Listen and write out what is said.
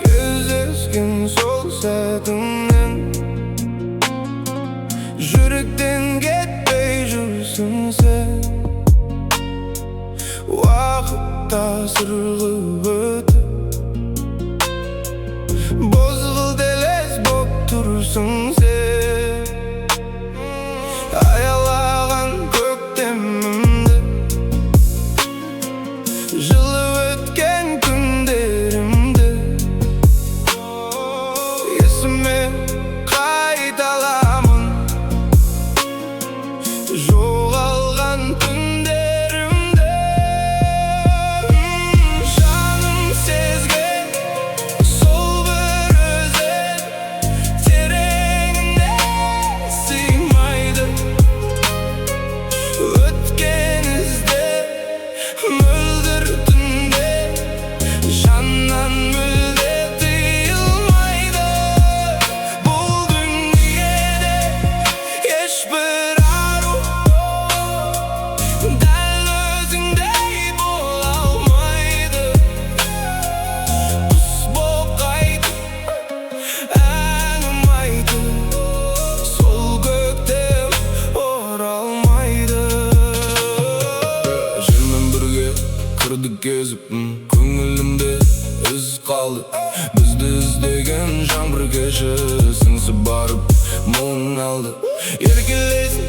Кездескен сол сәтіңнен жүректен кетпей жүрсің сен. Уақытта сырғып өтіп бозғылт елес боп тұрсың сен. Аялаған көктемімді, жылы өткен күндерімді есіме қайталамын, жоғалған түндерімді. Жаным сезген сол бір өзен тереңіне сыймайды. Өткен ізде мөлдір түнде жаннан мүлде тыйылмайды. Бұл дүниеде ешбір ару дәл өзіңдей бола алмайды. Құс боп қайтып әнім айтып сол көктем оралмайды. Желмен бірге кірдік кезіп, көңілімде із қалды. Бізді іздеген жаңбыр кеші сіңісіп барып мұң алды. Еркелесін